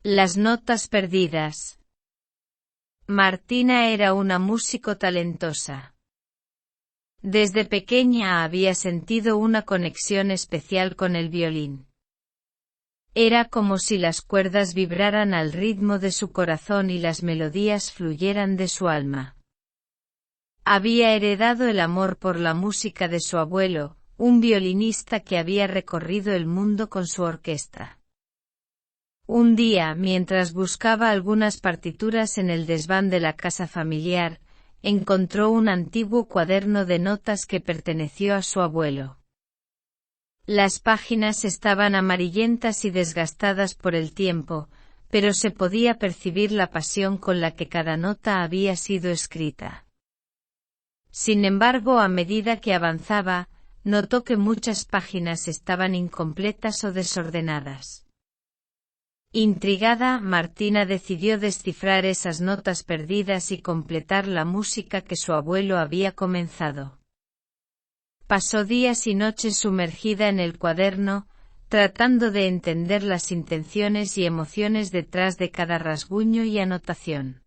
Las notas perdidas. Martina era una músico talentosa. Desde pequeña había sentido una conexión especial con el violín. Era como si las cuerdas vibraran al ritmo de su corazón y las melodías fluyeran de su alma. Había heredado el amor por la música de su abuelo, un violinista que había recorrido el mundo con su orquesta. Un día, mientras buscaba algunas partituras en el desván de la casa familiar, encontró un antiguo cuaderno de notas que perteneció a su abuelo. Las páginas estaban amarillentas y desgastadas por el tiempo, pero se podía percibir la pasión con la que cada nota había sido escrita. Sin embargo, a medida que avanzaba, notó que muchas páginas estaban incompletas o desordenadas. Intrigada, Martina decidió descifrar esas notas perdidas y completar la música que su abuelo había comenzado. Pasó días y noches sumergida en el cuaderno, tratando de entender las intenciones y emociones detrás de cada rasguño y anotación.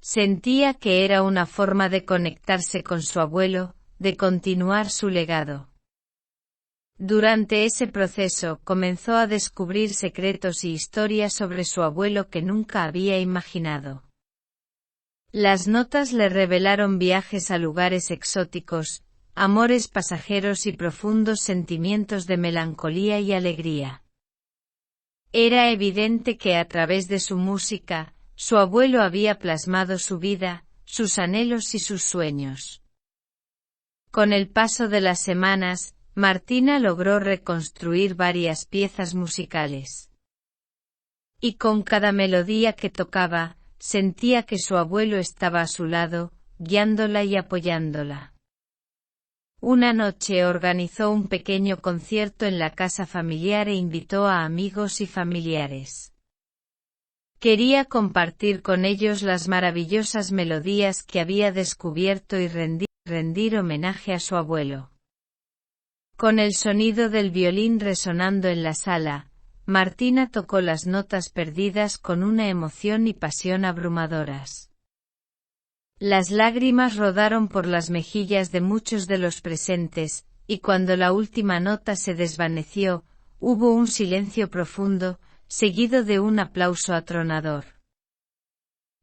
Sentía que era una forma de conectarse con su abuelo, de continuar su legado. Durante ese proceso comenzó a descubrir secretos y historias sobre su abuelo que nunca había imaginado. Las notas le revelaron viajes a lugares exóticos, amores pasajeros y profundos sentimientos de melancolía y alegría. Era evidente que a través de su música, su abuelo había plasmado su vida, sus anhelos y sus sueños. Con el paso de las semanas, Martina logró reconstruir varias piezas musicales. Y con cada melodía que tocaba, sentía que su abuelo estaba a su lado, guiándola y apoyándola. Una noche organizó un pequeño concierto en la casa familiar e invitó a amigos y familiares. Quería compartir con ellos las maravillosas melodías que había descubierto y rendir homenaje a su abuelo. Con el sonido del violín resonando en la sala, Martina tocó las notas perdidas con una emoción y pasión abrumadoras. Las lágrimas rodaron por las mejillas de muchos de los presentes, y cuando la última nota se desvaneció, hubo un silencio profundo, seguido de un aplauso atronador.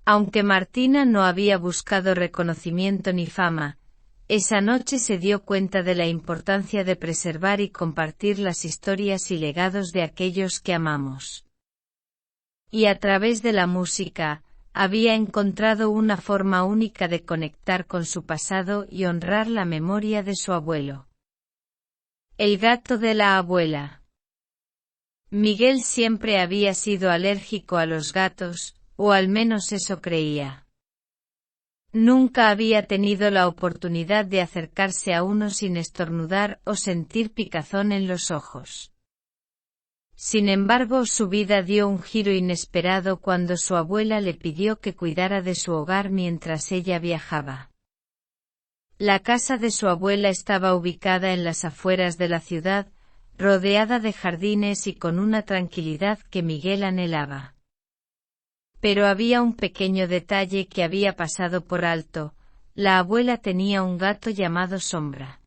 Aunque Martina no había buscado reconocimiento ni fama, esa noche se dio cuenta de la importancia de preservar y compartir las historias y legados de aquellos que amamos. Y a través de la música, había encontrado una forma única de conectar con su pasado y honrar la memoria de su abuelo. El gato de la abuela. Miguel siempre había sido alérgico a los gatos, o al menos eso creía. Nunca había tenido la oportunidad de acercarse a uno sin estornudar o sentir picazón en los ojos. Sin embargo, su vida dio un giro inesperado cuando su abuela le pidió que cuidara de su hogar mientras ella viajaba. La casa de su abuela estaba ubicada en las afueras de la ciudad, rodeada de jardines y con una tranquilidad que Miguel anhelaba. Pero había un pequeño detalle que había pasado por alto: la abuela tenía un gato llamado Sombra.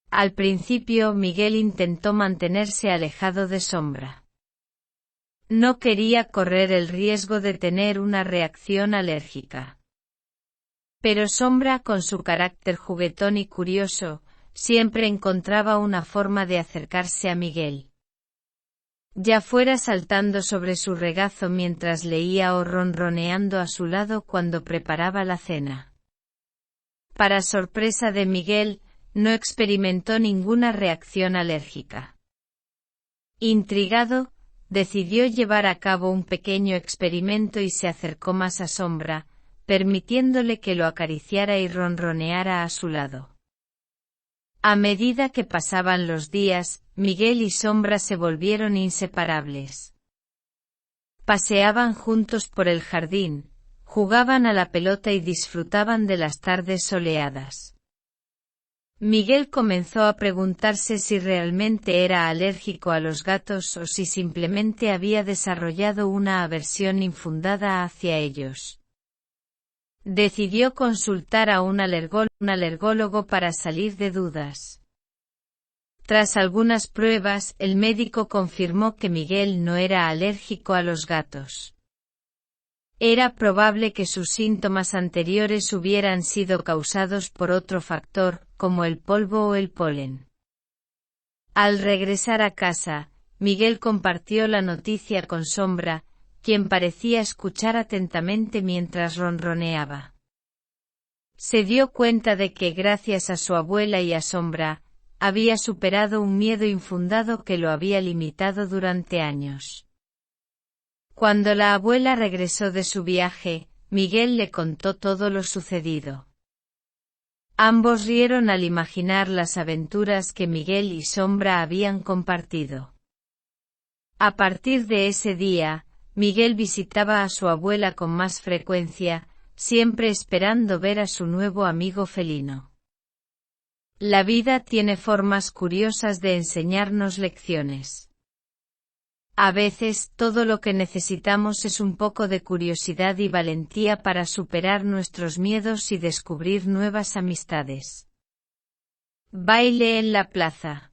Al principio Miguel intentó mantenerse alejado de Sombra. No quería correr el riesgo de tener una reacción alérgica. Pero Sombra, con su carácter juguetón y curioso, siempre encontraba una forma de acercarse a Miguel. Ya fuera saltando sobre su regazo mientras leía o ronroneando a su lado cuando preparaba la cena. Para sorpresa de Miguel, no experimentó ninguna reacción alérgica. Intrigado, decidió llevar a cabo un pequeño experimento y se acercó más a Sombra, permitiéndole que lo acariciara y ronroneara a su lado. A medida que pasaban los días, Miguel y Sombra se volvieron inseparables. Paseaban juntos por el jardín, jugaban a la pelota y disfrutaban de las tardes soleadas. Miguel comenzó a preguntarse si realmente era alérgico a los gatos o si simplemente había desarrollado una aversión infundada hacia ellos. Decidió consultar a un alergólogo para salir de dudas. Tras algunas pruebas, el médico confirmó que Miguel no era alérgico a los gatos. Era probable que sus síntomas anteriores hubieran sido causados por otro factor, como el polvo o el polen. Al regresar a casa, Miguel compartió la noticia con Sombra, quien parecía escuchar atentamente mientras ronroneaba. Se dio cuenta de que gracias a su abuela y a Sombra, había superado un miedo infundado que lo había limitado durante años. Cuando la abuela regresó de su viaje, Miguel le contó todo lo sucedido. Ambos rieron al imaginar las aventuras que Miguel y Sombra habían compartido. A partir de ese día, Miguel visitaba a su abuela con más frecuencia, siempre esperando ver a su nuevo amigo felino. La vida tiene formas curiosas de enseñarnos lecciones. A veces, todo lo que necesitamos es un poco de curiosidad y valentía para superar nuestros miedos y descubrir nuevas amistades. Baile en la plaza.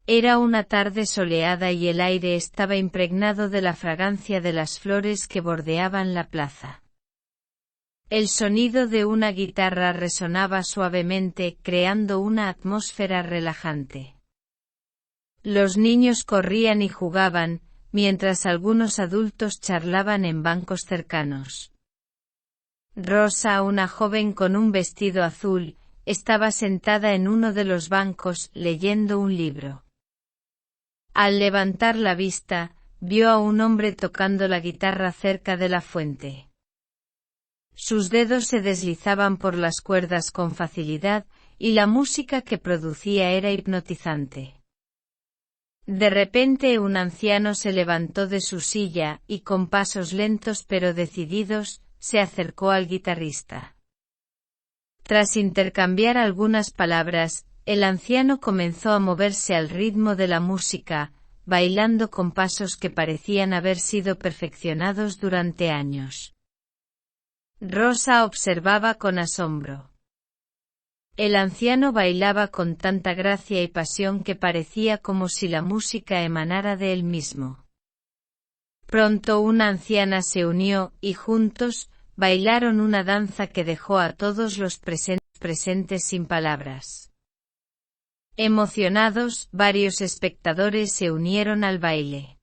Era una tarde soleada y el aire estaba impregnado de la fragancia de las flores que bordeaban la plaza. El sonido de una guitarra resonaba suavemente, creando una atmósfera relajante. Los niños corrían y jugaban, mientras algunos adultos charlaban en bancos cercanos. Rosa, una joven con un vestido azul, estaba sentada en uno de los bancos, leyendo un libro. Al levantar la vista, vio a un hombre tocando la guitarra cerca de la fuente. Sus dedos se deslizaban por las cuerdas con facilidad, y la música que producía era hipnotizante. De repente un anciano se levantó de su silla, y con pasos lentos pero decididos, se acercó al guitarrista. Tras intercambiar algunas palabras, el anciano comenzó a moverse al ritmo de la música, bailando con pasos que parecían haber sido perfeccionados durante años. Rosa observaba con asombro. El anciano bailaba con tanta gracia y pasión que parecía como si la música emanara de él mismo. Pronto una anciana se unió, y juntos, bailaron una danza que dejó a todos los presentes sin palabras. Emocionados, varios espectadores se unieron al baile.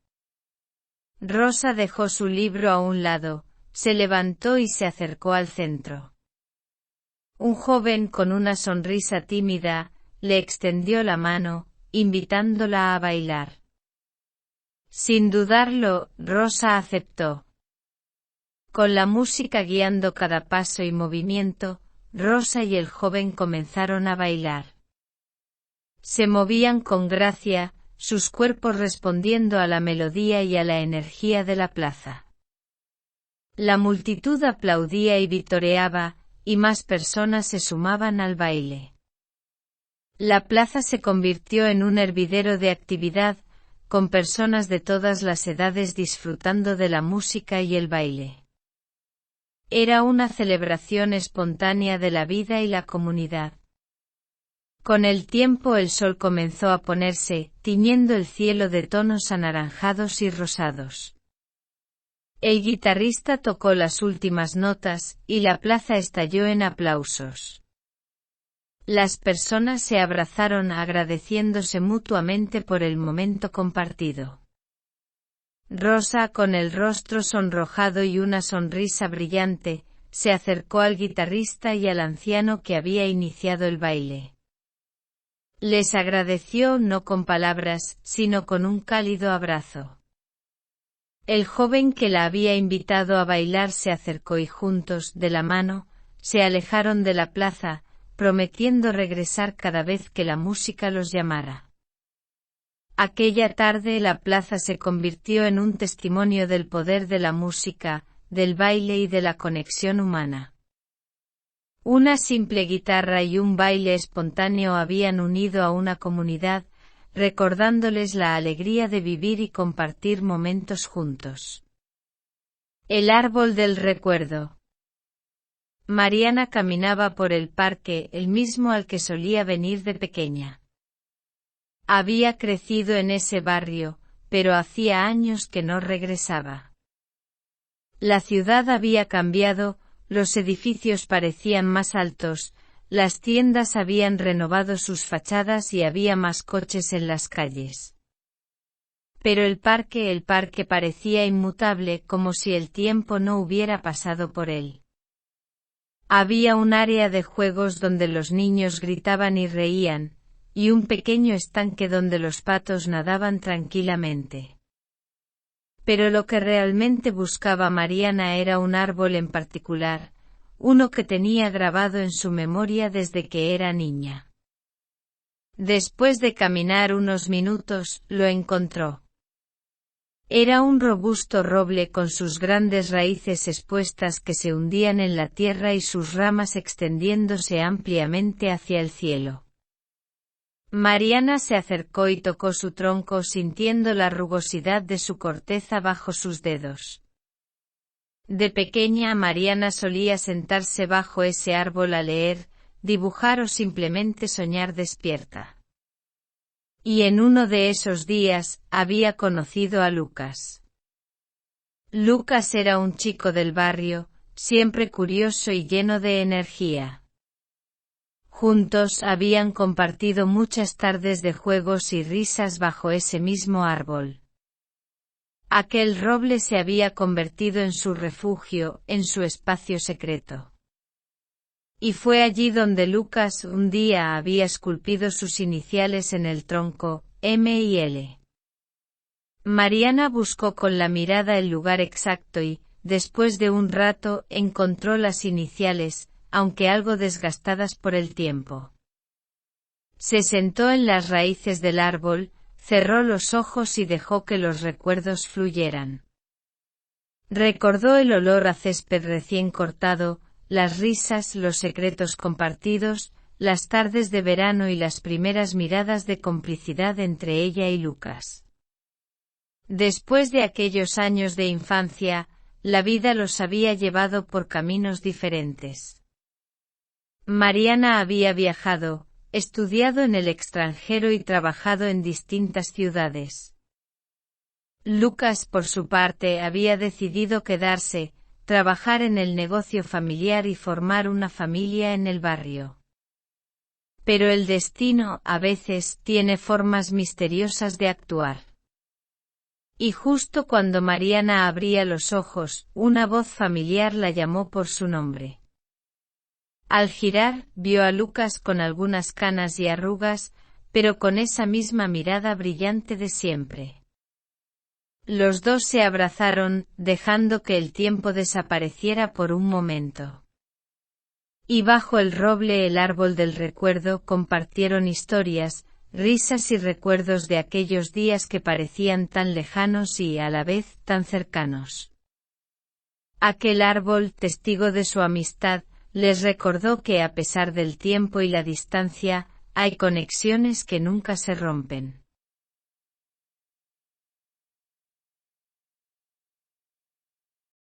Rosa dejó su libro a un lado, se levantó y se acercó al centro. Un joven con una sonrisa tímida, le extendió la mano, invitándola a bailar. Sin dudarlo, Rosa aceptó. Con la música guiando cada paso y movimiento, Rosa y el joven comenzaron a bailar. Se movían con gracia, sus cuerpos respondiendo a la melodía y a la energía de la plaza. La multitud aplaudía y vitoreaba, y más personas se sumaban al baile. La plaza se convirtió en un hervidero de actividad, con personas de todas las edades disfrutando de la música y el baile. Era una celebración espontánea de la vida y la comunidad. Con el tiempo el sol comenzó a ponerse, tiñendo el cielo de tonos anaranjados y rosados. El guitarrista tocó las últimas notas, y la plaza estalló en aplausos. Las personas se abrazaron agradeciéndose mutuamente por el momento compartido. Rosa, con el rostro sonrojado y una sonrisa brillante, se acercó al guitarrista y al anciano que había iniciado el baile. Les agradeció no con palabras, sino con un cálido abrazo. El joven que la había invitado a bailar se acercó y juntos, de la mano, se alejaron de la plaza, prometiendo regresar cada vez que la música los llamara. Aquella tarde la plaza se convirtió en un testimonio del poder de la música, del baile y de la conexión humana. Una simple guitarra y un baile espontáneo habían unido a una comunidad, recordándoles la alegría de vivir y compartir momentos juntos. El árbol del recuerdo. Mariana caminaba por el parque, el mismo al que solía venir de pequeña. Había crecido en ese barrio, pero hacía años que no regresaba. La ciudad había cambiado, los edificios parecían más altos, las tiendas habían renovado sus fachadas y había más coches en las calles. Pero el parque parecía inmutable, como si el tiempo no hubiera pasado por él. Había un área de juegos donde los niños gritaban y reían, y un pequeño estanque donde los patos nadaban tranquilamente. Pero lo que realmente buscaba Mariana era un árbol en particular, uno que tenía grabado en su memoria desde que era niña. Después de caminar unos minutos, lo encontró. Era un robusto roble con sus grandes raíces expuestas que se hundían en la tierra y sus ramas extendiéndose ampliamente hacia el cielo. Mariana se acercó y tocó su tronco sintiendo la rugosidad de su corteza bajo sus dedos. De pequeña Mariana solía sentarse bajo ese árbol a leer, dibujar o simplemente soñar despierta. Y en uno de esos días, había conocido a Lucas. Lucas era un chico del barrio, siempre curioso y lleno de energía. Juntos habían compartido muchas tardes de juegos y risas bajo ese mismo árbol. Aquel roble se había convertido en su refugio, en su espacio secreto. Y fue allí donde Lucas un día había esculpido sus iniciales en el tronco, M y L. Mariana buscó con la mirada el lugar exacto y, después de un rato, encontró las iniciales, aunque algo desgastadas por el tiempo. Se sentó en las raíces del árbol, cerró los ojos y dejó que los recuerdos fluyeran. Recordó el olor a césped recién cortado, las risas, los secretos compartidos, las tardes de verano y las primeras miradas de complicidad entre ella y Lucas. Después de aquellos años de infancia, la vida los había llevado por caminos diferentes. Mariana había viajado, estudiado en el extranjero y trabajado en distintas ciudades. Lucas, por su parte, había decidido quedarse, trabajar en el negocio familiar y formar una familia en el barrio. Pero el destino, a veces, tiene formas misteriosas de actuar. Y justo cuando Mariana abría los ojos, una voz familiar la llamó por su nombre. Al girar, vio a Lucas con algunas canas y arrugas, pero con esa misma mirada brillante de siempre. Los dos se abrazaron, dejando que el tiempo desapareciera por un momento. Y bajo el roble, el árbol del recuerdo, compartieron historias, risas y recuerdos de aquellos días que parecían tan lejanos y, a la vez, tan cercanos. Aquel árbol, testigo de su amistad, les recordó que a pesar del tiempo y la distancia, hay conexiones que nunca se rompen.